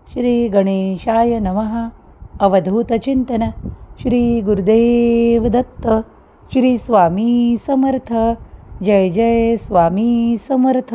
श्री गणेशाय नमः. अवधूतचिंतन. श्री गुरुदेव दत्त. श्री स्वामी समर्थ. जय जय स्वामी समर्थ.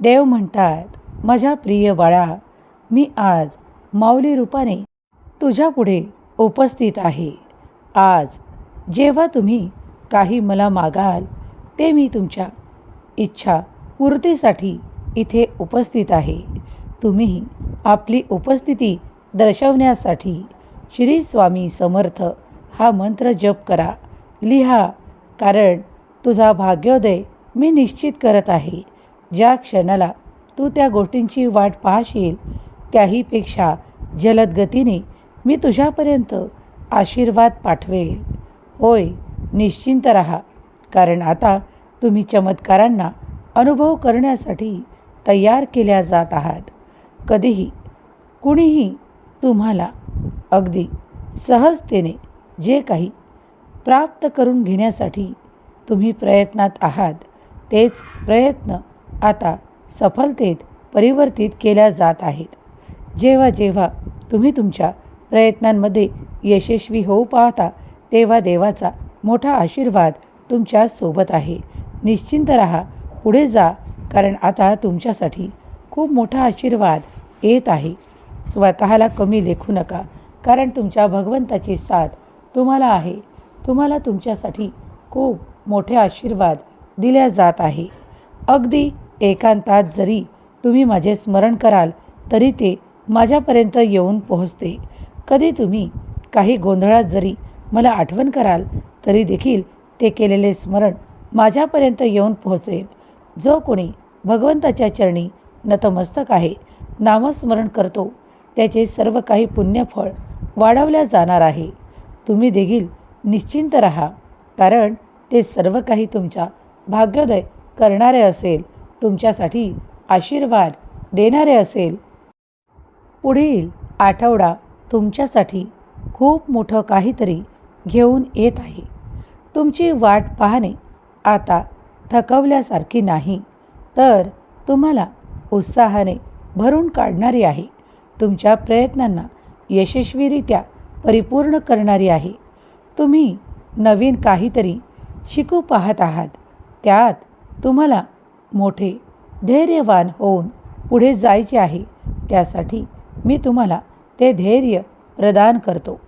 देव म्हणतात, माझ्या प्रिय बाळा, मी आज माऊली रूपाने तुझ्या पुढे उपस्थित आहे. आज जेव्हा तुम्ही काही मला मागाल ते मी तुमच्या इच्छा पूर्तीसाठी इथे उपस्थित आहे. तुम्ही आपली उपस्थिती दर्शवण्यासाठी श्री स्वामी समर्थ हा मंत्र जप करा, लिहा. कारण तुझा भाग्योदय मी निश्चित करत आहे. ज्या क्षणाला तू त्या गोष्टींची वाट पाहशील त्याहीपेक्षा जलद गतीने मी तुझ्यापर्यंत आशीर्वाद पाठवेल. होय, निश्चिंत राहा, कारण आता तुम्ही चमत्कारांना अनुभव करण्यासाठी तयार केल्या जात आहात. कधीही कुणीही तुम्हाला अगदी सहजतेने जे काही प्राप्त करून घेण्यासाठी तुम्ही प्रयत्नात आहात, तेच प्रयत्न आता सफलतेत परिवर्तित केल्या जात आहेत. जेव्हा जेव्हा तुम्ही तुमच्या प्रयत्नांमध्ये यशस्वी होऊ पाहता, तेव्हा देवाचा मोठा आशीर्वाद तुमच्या सोबत आहे. निश्चिंत राहा, पुढे जा, कारण आता तुमच्यासाठी खूप मोठा आशीर्वाद येत आहे. स्वतःला कमी लेखू नका, कारण तुमच्या भगवंताची साथ तुम्हाला आहे. तुम्हाला तुमच्यासाठी खूप मोठे आशीर्वाद दिल्या जात आहे. अगदी एकांतात जरी तुम्ही माझे स्मरण कराल तरी ते माझ्यापर्यंत येऊन पोहोचते. कधी तुम्ही काही गोंधळात जरी मला आठवण कराल तरी देखील ते केलेले स्मरण माझ्यापर्यंत येऊन पोहोचेल. जो कोणी भगवंताच्या चरणी नतमस्तक आहे, नामस्मरण करतो, त्याचे सर्व काही पुण्यफळ वाढवल्या जाणार आहे. तुम्ही देखील निश्चिंत राहा, कारण ते सर्व काही तुमचा भाग्योदय करणारे असेल, तुमच्यासाठी आशीर्वाद देणारे असेल. पुढील आठवडा तुमच्यासाठी खूप मोठं काहीतरी घेऊन येत आहे. तुमची वाट पाहणे आता थकवल्यासारखी नाही, तर तुम्हाला उत्साहाने भरून काढणारी आहे. तुमच्या प्रयत्नांना यशस्वीरित्या परिपूर्ण करणारी आहे. तुम्ही नवीन काहीतरी शिकू पाहत आहात. त्यात तुम्हाला मोठे धैर्यवान होऊन पुढे जायचे आहे. त्यासाठी मी तुम्हाला ते धैर्य प्रदान करतो.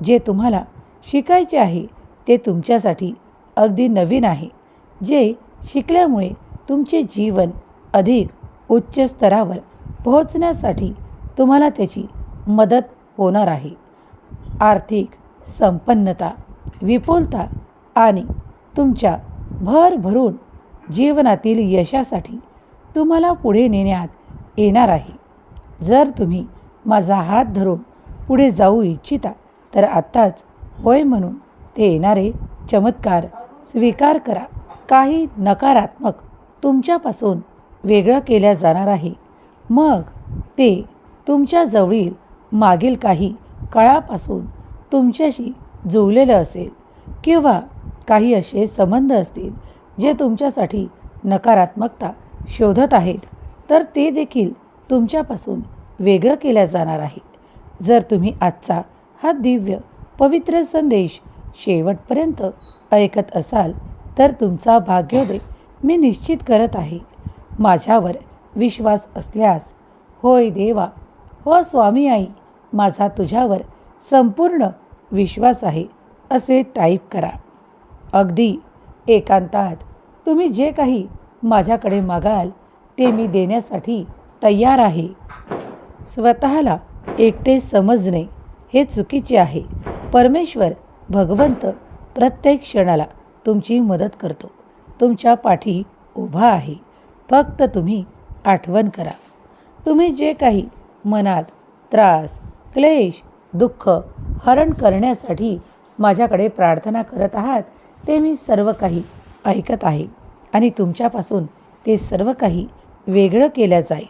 जे तुम्हाला शिकायचे आहे ते तुमच्यासाठी अगदी नवीन आहे. जे शिकल्यामुळे तुमचे जीवन अधिक उच्च स्तरावर पोहोचण्यासाठी तुम्हाला त्याची मदत होणार आहे. आर्थिक संपन्नता, विपुलता आणि तुमच्या भरभरून जीवनातील यशासाठी तुम्हाला पुढे नेण्यात येणार आहे. जर तुम्ही माझा हात धरून पुढे जाऊ इच्छिता तर आत्ताच होय म्हणून ते येणारे चमत्कार स्वीकार करा. काही नकारात्मक तुमच्यापासून वेगळं केल्या जाणार आहे. मग ते तुमच्या जवळील मागील काही काळापासून तुमच्याशी जुळलेलं असेल किंवा काही असे संबंध असतील जे तुमच्यासाठी नकारात्मकता शोधत आहेत, तर ते देखील तुमच्यापासून वेगळं केल्या जाणार आहे. जर तुम्ही आजचा हा दिव्य पवित्र संदेश शेवटपर्यंत ऐकत असाल तर तुमचा भाग्योदय मी निश्चित करत आहे. माझ्यावर विश्वास असल्यास होय देवा, हो स्वामी आई, माझा तुझ्यावर संपूर्ण विश्वास आहे असे टाईप करा. अगदी एकांतात तुम्ही जे काही माझ्याकडे मागाल ते मी देण्यासाठी तयार आहे. स्वतःला एकटे समजणे हे चुकीचे आहे. परमेश्वर भगवंत प्रत्येक क्षणाला तुमची मदत करतो, तुमच्या पाठी उभा आहे. फक्त तुम्ही आठवण करा. तुम्ही जे काही मनात त्रास, क्लेश, दुःख हरण करण्यासाठी माझ्याकडे प्रार्थना करत आहात ते मी सर्व काही ऐकत आहे आणि तुमच्यापासून ते सर्व काही वेगळं केलं जाईल.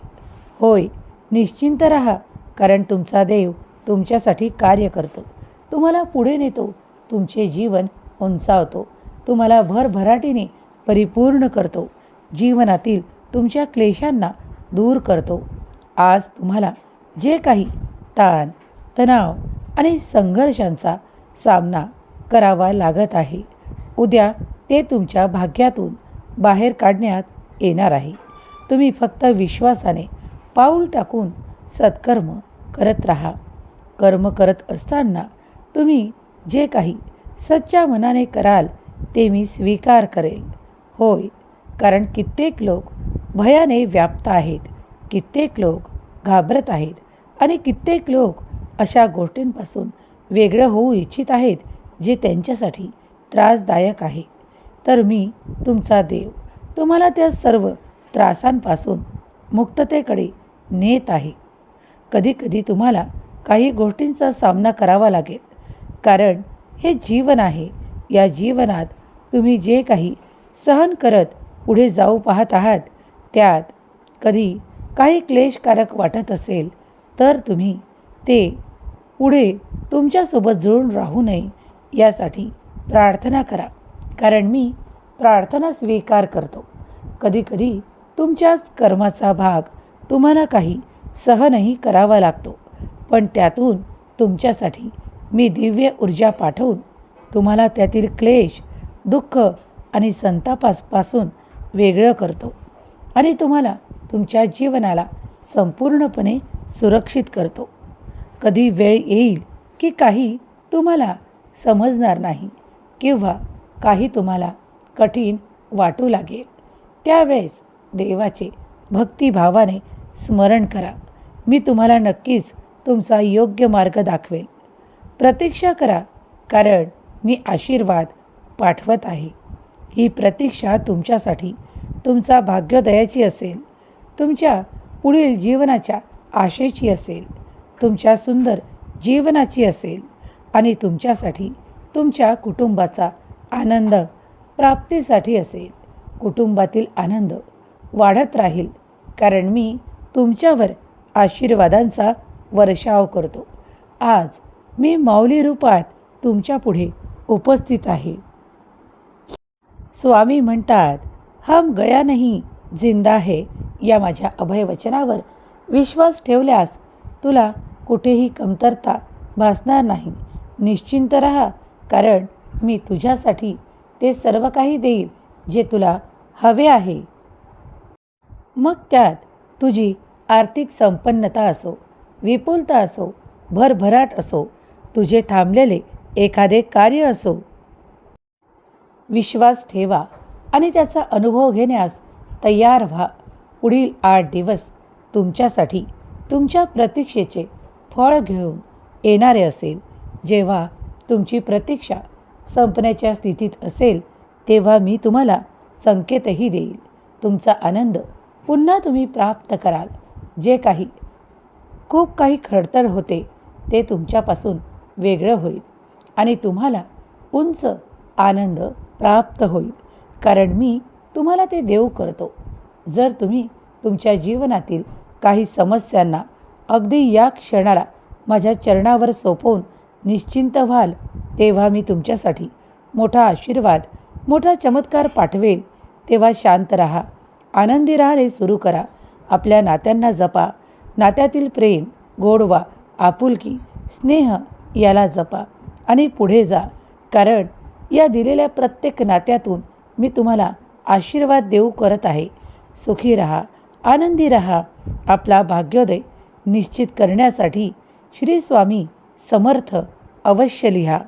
होय, निश्चिंत राहा, कारण तुमचा देव तुमच्यासाठी कार्य करतो, तुम्हाला पुढे नेतो, तुमचे जीवन उंचावतो, तुम्हाला भरभराटीने परिपूर्ण करतो, जीवनातील तुमच्या क्लेशांना दूर करतो. आज तुम्हाला जे काही ताण, तणाव आणि संघर्षांचा सामना करावा लागत आहे, उद्या ते तुमच्या भाग्यातून बाहेर काढण्यात येणार आहे. तुम्ही फक्त विश्वासाने पाऊल टाकून सत्कर्म करत राहा. कर्म करत असताना तुम्ही जे काही सच्च्या मनाने कराल ते मी स्वीकार करेल. होय, कारण कित्येक लोक भयाने व्याप्त आहेत, कित्येक लोक घाबरत आहेत आणि कित्येक लोक अशा गोष्टींपासून वेगळं होऊ इच्छित आहेत जे त्यांच्यासाठी त्रासदायक आहे. तर मी तुमचा देव तुम्हाला त्या सर्व त्रासांपासून मुक्ततेकडे नेत आहे. कधीकधी तुम्हाला काही गोष्टींचा सामना करावा लागेल, कारण हे जीवन आहे. या जीवनात तुम्ही जे काही सहन करत पुढे जाऊ पाहत आहात, त्यात कधी काही क्लेशकारक वाटत असेल तर तुम्ही ते पुढे तुमच्यासोबत जुळून राहू नये यासाठी प्रार्थना करा, कारण मी प्रार्थना स्वीकार करतो. कधीकधी तुमच्याच कर्माचा भाग तुम्हाला काही सहनही करावा लागतो, पण त्यातून तुमच्यासाठी मी दिव्य ऊर्जा पाठवून तुम्हाला त्यातील क्लेश, दुःख आणि संतापापासून वेगळं करतो आणि तुम्हाला तुमच्या जीवनाला संपूर्णपणे सुरक्षित करतो. कधी वेळ येईल की काही तुम्हाला समजणार नाही किंवा काही तुम्हाला कठीण वाटू लागेल. त्यावेळेस देवाचे भक्तिभावाने स्मरण करा. मी तुम्हाला नक्कीच तुमचा योग्य मार्ग दाखवेल. प्रतीक्षा करा, कारण मी आशीर्वाद पाठवत आहे. ही प्रतीक्षा तुमच्यासाठी तुमचा भाग्योदयाची असेल, तुमच्या पुढील जीवनाच्या आशेची असेल, तुमच्या सुंदर जीवनाची असेल आणि तुमच्यासाठी तुमच्या कुटुंबाचा आनंद प्राप्तीसाठी असेल. कुटुंबातील आनंद वाढत राहील, कारण मी तुमच्यावर आशीर्वादांचा वर्षाव करतो. आज मी माऊली रूपात तुमच्या पुढे उपस्थित आहे. स्वामी म्हणतात, हम गया नहीं जिंदा है. या माझ्या अभयवचनावर विश्वास ठेवल्यास तुला कुठेही कमतरता भासणार नाही. निश्चिंत राहा, कारण मी तुझ्यासाठी ते सर्व काही देईल जे तुला हवे आहे. मग त्यात तुझी आर्थिक संपन्नता असो, विपुलता असो, भरभराट असो, तुझे थांबलेले एखादे कार्य असो. विश्वास ठेवा आणि त्याचा अनुभव घेण्यास तयार व्हा. पुढील 8 दिवस तुमच्यासाठी तुमच्या प्रतीक्षेचे फळ घेऊन येणारे असेल. जेव्हा तुमची प्रतीक्षा संपण्याच्या स्थितीत असेल, तेव्हा मी तुम्हाला संकेतही देईल. तुमचा आनंद पुन्हा तुम्ही प्राप्त कराल. जे काही खूप काही खडतर होते ते तुमच्यापासून वेगळं होईल आणि तुम्हाला उंच आनंद प्राप्त होईल, कारण मी तुम्हाला ते देऊ करतो. जर तुम्ही तुमच्या जीवनातील काही समस्यांना अगदी या क्षणाला माझ्या चरणावर सोपवून निश्चिंत व्हाल, तेव्हा मी तुमच्यासाठी मोठा आशीर्वाद, मोठा चमत्कार पाठवेल. तेव्हा शांत राहा, आनंदी राहणे सुरू करा. आपल्या नात्यांना जपा. नात्यातील प्रेम, गोडवा, आपुलकी, स्नेह याला जपा आणि पुढे जा, कारण या दिलेल्या प्रत्येक नात्यातून मी तुम्हाला आशीर्वाद देऊ करत आहे. सुखी राहा, आनंदी राहा. आपला भाग्योदय निश्चित करण्यासाठी श्री स्वामी समर्थ अवश्य लिहा.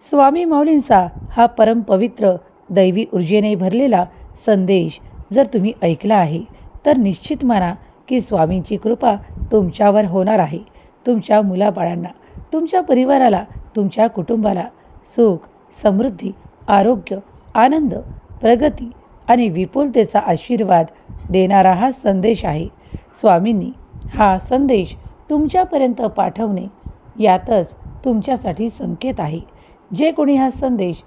स्वामी माऊलींचा हा परमपवित्र दैवी ऊर्जेने भरलेला संदेश जर तुम्ही ऐकला आहे, तर निश्चित माना की स्वामींची कृपा तुमच्यावर होणार आहे. तुमच्या मुलाबाळांना, तुमच्या परिवाराला, तुमच्या कुटुंबाला सुख, समृद्धी, आरोग्य, आनंद, प्रगती आणि विपुलतेचा आशीर्वाद देणारा हा संदेश आहे. स्वामींनी हा संदेश तुमच्यापर्यंत पाठवणे यातच तुमच्यासाठी संकेत आहे. जे कोणी हा संदेश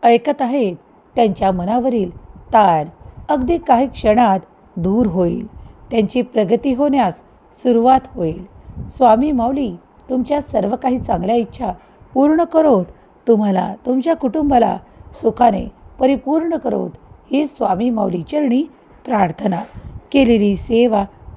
ऐकत आहेत त्यांच्या मनावरील ताण अगदी काही क्षणात दूर होईल. त्यांची प्रगती होण्यास सुरुवात होईल. स्वामी माऊली तुमच्या सर्व काही चांगल्या इच्छा पूर्ण करोत. तुम्हाला, तुमच्या कुटुंबाला सुखाने परिपूर्ण करोत. ही स्वामी माऊली चरणी प्रार्थना. केलेली सेवा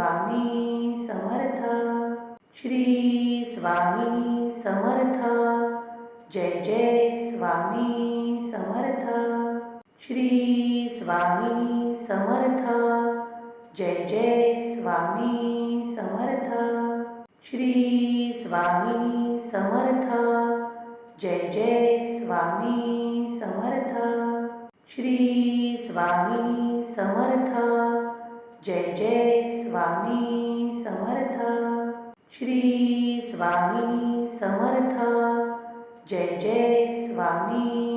स्वामी समर्थ. श्री स्वामी समर्थ. जय जय स्वामी समर्थ. श्री स्वामी समर्थ. जय जय स्वामी समर्थ. श्री स्वामी समर्थ. जय जय स्वामी समर्थ. श्री स्वामी समर्थ. जय जय स्वामी समर्थ. श्री स्वामी समर्थ. जय जय स्वामी